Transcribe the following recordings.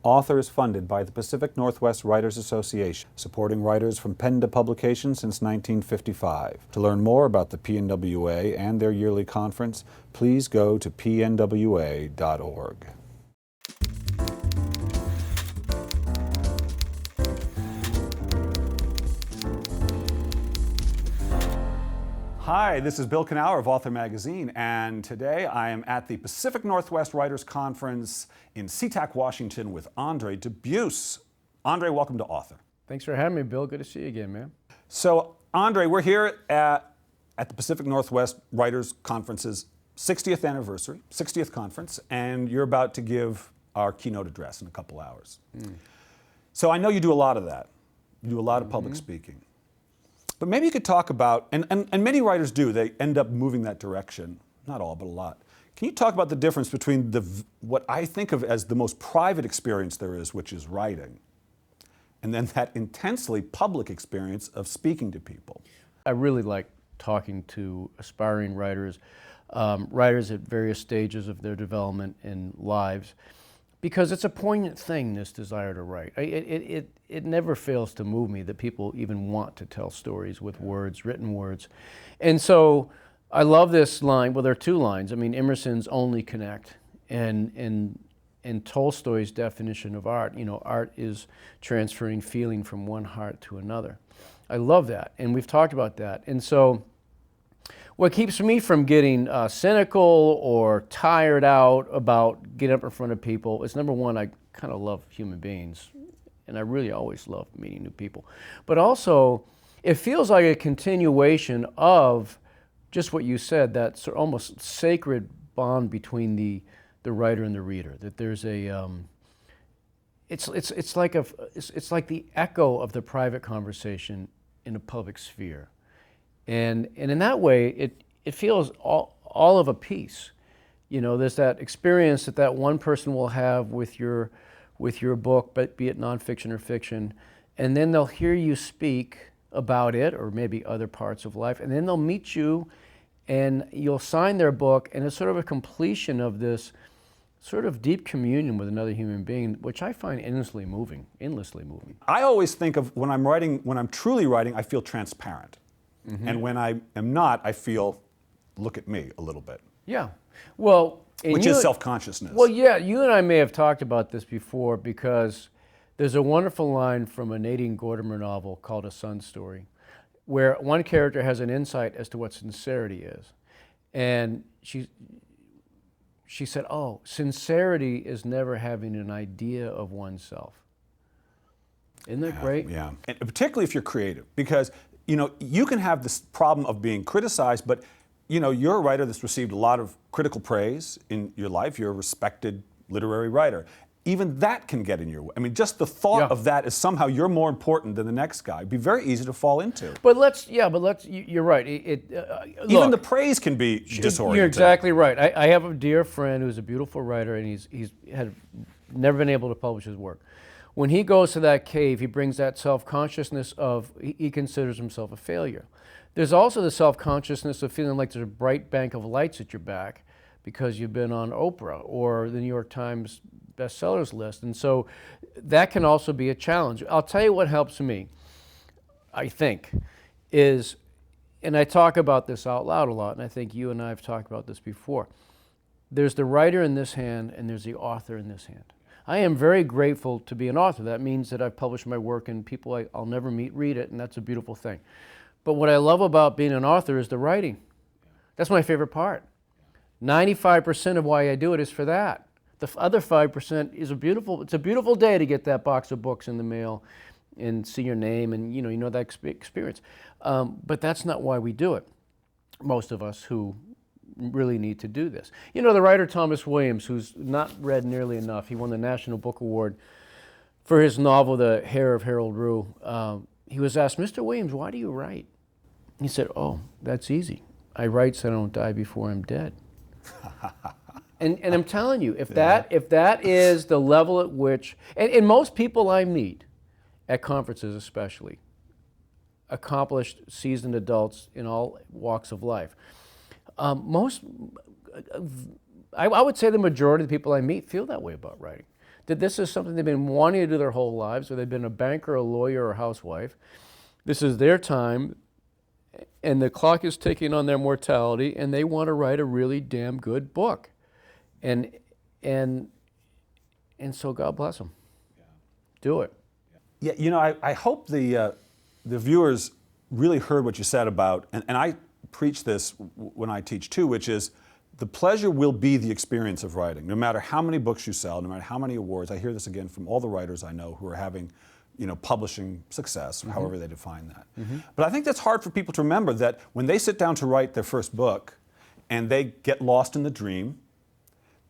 Author is funded by the Pacific Northwest Writers Association, supporting writers from pen to publication since 1955. To learn more about the PNWA and their yearly conference, please go to pnwa.org. Hi, this is Bill Kenower of Author Magazine, and today I am at the Pacific Northwest Writers Conference in SeaTac, Washington with Andre Debus. Andre, welcome to Author. Thanks for having me, Bill. Good to see you again, man. So, Andre, we're here at the Pacific Northwest Writers Conference's 60th anniversary, 60th conference, and you're about to give our keynote address in a couple hours. So I know you do a lot of that. You do a lot of public speaking. But maybe you could talk about, and many writers do, they end up moving that direction. Not all, but a lot. Can you talk about the difference between what I think of as the most private experience there is, which is writing, and then that intensely public experience of speaking to people? I really like talking to aspiring writers, writers at various stages of their development and lives, because it's a poignant thing, this desire to write. It never fails to move me that people even want to tell stories with words, written words. And so I love this line. Well, there are two lines. I mean, Emerson's "only connect" and Tolstoy's definition of art. You know, art is transferring feeling from one heart to another. I love that, and we've talked about that. And so what keeps me from getting cynical or tired out about getting up in front of people is, number one, I kind of love human beings, and I really always love meeting new people. But also, it feels like a continuation of just what you said, that sort of almost sacred bond between the writer and the reader. That there's a, it's like the echo of the private conversation in a public sphere. And in that way, it feels all of a piece. You know, there's that experience that one person will have with your book, but be it nonfiction or fiction, and then they'll hear you speak about it, or maybe other parts of life, and then they'll meet you, and you'll sign their book, and it's sort of a completion of this sort of deep communion with another human being, which I find endlessly moving. I always think of when I'm truly writing, I feel transparent. And when I am not, I feel, look at me a little bit. Yeah. Well, which is self-consciousness. Well, yeah, you and I may have talked about this before, because there's a wonderful line from a Nadine Gordimer novel called A Sun Story, where one character has an insight as to what sincerity is. And she said, oh, sincerity is never having an idea of oneself. Isn't that great? Yeah, and particularly if you're creative, because you know, you can have this problem of being criticized, but you know, you're a writer that's received a lot of critical praise in your life. You're a respected literary writer. Even that can get in your way. I mean, just the thought of that is somehow you're more important than the next guy. It'd be very easy to fall into. You're right. Even the praise can be disorienting. You're exactly right. I have a dear friend who's a beautiful writer, and he's never been able to publish his work. When he goes to that cave, he brings that self-consciousness of, he considers himself a failure. There's also the self-consciousness of feeling like there's a bright bank of lights at your back because you've been on Oprah or the New York Times bestsellers list. And so that can also be a challenge. I'll tell you what helps me, I think, is, and I talk about this out loud a lot, and I think you and I have talked about this before. There's the writer in this hand, and there's the author in this hand. I am very grateful to be an author. That means that I've published my work and people I'll never meet read it, and that's a beautiful thing. But what I love about being an author is the writing. That's my favorite part. 95% of why I do it is for that. The other 5% is it's a beautiful day to get that box of books in the mail and see your name and you know that experience. But that's not why we do it, most of us who really need to do this. You know, the writer Thomas Williams, who's not read nearly enough, he won the National Book Award for his novel, The Hair of Harold Rue. He was asked, Mr. Williams, why do you write? He said, oh, that's easy. I write so I don't die before I'm dead. and I'm telling you, if that is the level at which, and most people I meet, at conferences especially, accomplished, seasoned adults in all walks of life, I would say the majority of the people I meet feel that way about writing. that this is something they've been wanting to do their whole lives, or they've been a banker, a lawyer, or a housewife. This is their time, and the clock is ticking on their mortality, and they want to write a really damn good book. And so God bless them. Yeah. Do it. Yeah, you know, I hope the viewers really heard what you said about, and I preach this when I teach too, which is the pleasure will be the experience of writing. No matter how many books you sell, no matter how many awards, I hear this again from all the writers I know who are having, you know, publishing success, or however they define that. But I think that's hard for people to remember, that when they sit down to write their first book and they get lost in the dream,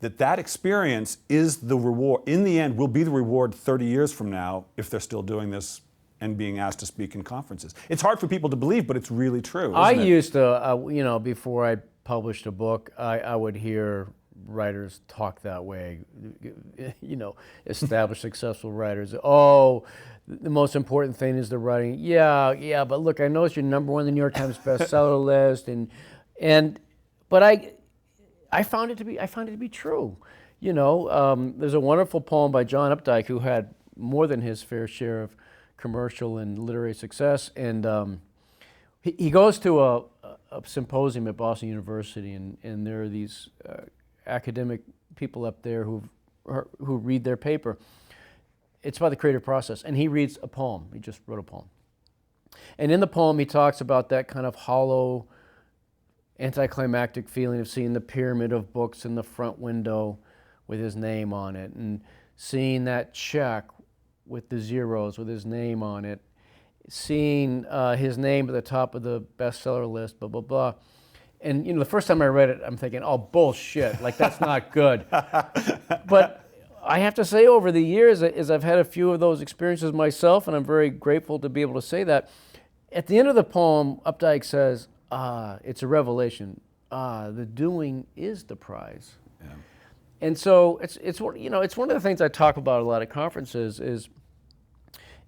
that experience is the reward, in the end, will be the reward 30 years from now if they're still doing this and being asked to speak in conferences. It's hard for people to believe, but it's really true, I isn't it? used to, you know, before I published a book, I would hear writers talk that way, you know, established successful writers. Oh, the most important thing is the writing. Yeah, but look, I noticed you're #1 on the New York Times bestseller list, but I found it to be true. You know, there's a wonderful poem by John Updike, who had more than his fair share of commercial and literary success, and he goes to a symposium at Boston University, and there are these academic people up there who read their paper. It's about the creative process, and he reads a poem. He just wrote a poem, and in the poem he talks about that kind of hollow, anticlimactic feeling of seeing the pyramid of books in the front window with his name on it, and seeing that check with the zeros with his name on it, seeing his name at the top of the bestseller list, blah, blah, blah. And, you know, the first time I read it, I'm thinking, oh, bullshit, like, that's not good. But I have to say, over the years, as I've had a few of those experiences myself, and I'm very grateful to be able to say that, at the end of the poem, Updike says, it's a revelation. The doing is the prize. Yeah. And so it's you know, it's one of the things I talk about at a lot of conferences is,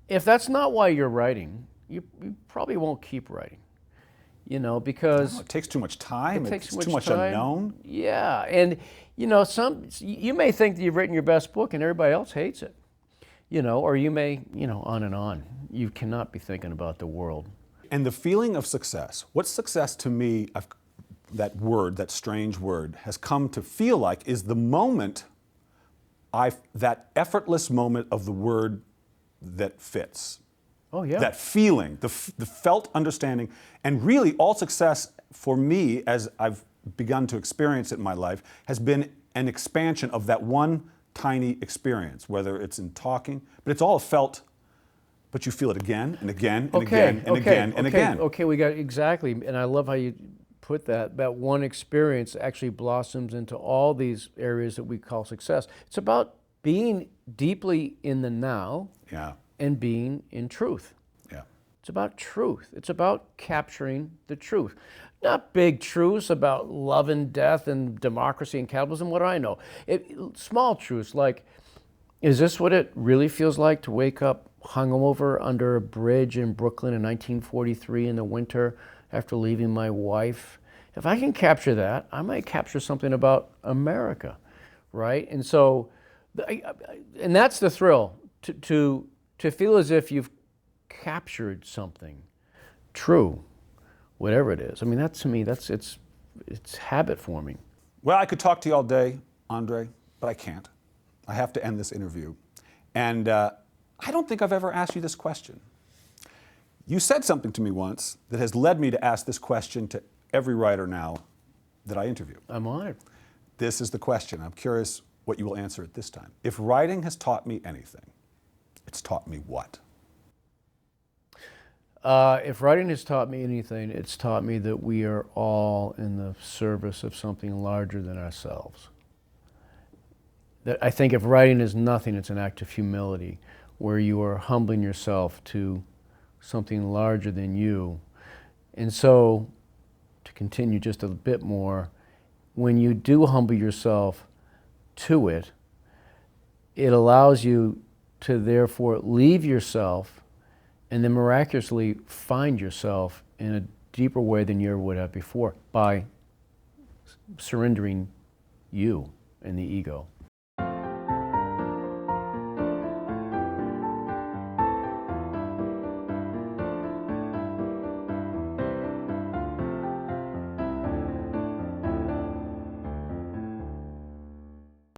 if that's not why you're writing, you probably won't keep writing. You know, because it takes too much time. It takes too much unknown. Yeah, and you know, you may think that you've written your best book and everybody else hates it. You know, or you may, you know, on and on. You cannot be thinking about the world. And the feeling of success. What success to me, that word, that strange word, has come to feel like is the moment, that effortless moment of the word that fits. Oh, yeah. That feeling, the felt understanding, and really all success for me, as I've begun to experience it in my life, has been an expansion of that one tiny experience, whether it's in talking, but it's all felt, but you feel it again and again and again and again and again. Okay, we got exactly, and I love how you put that. That one experience actually blossoms into all these areas that we call success. It's about being deeply in the now. Yeah. And being in truth. Yeah. It's about truth. It's about capturing the truth. Not big truths about love and death and democracy and capitalism, what do I know? Small truths like, is this what it really feels like to wake up hungover under a bridge in Brooklyn in 1943 in the winter after leaving my wife? If I can capture that, I might capture something about America, right? And so, and that's the thrill, to feel as if you've captured something true, whatever it is. I mean, that to me, it's habit forming. Well, I could talk to you all day, Andre, but I can't. I have to end this interview. And I don't think I've ever asked you this question. You said something to me once that has led me to ask this question to every writer now that I interview. I'm honored. This is the question. I'm curious what you will answer at this time. If writing has taught me anything, it's taught me what? If writing has taught me anything, it's taught me that we are all in the service of something larger than ourselves. That I think if writing is nothing, it's an act of humility, where you are humbling yourself to something larger than you. And so, to continue just a bit more, when you do humble yourself to it, it allows you to therefore leave yourself and then miraculously find yourself in a deeper way than you ever would have before by surrendering you and the ego.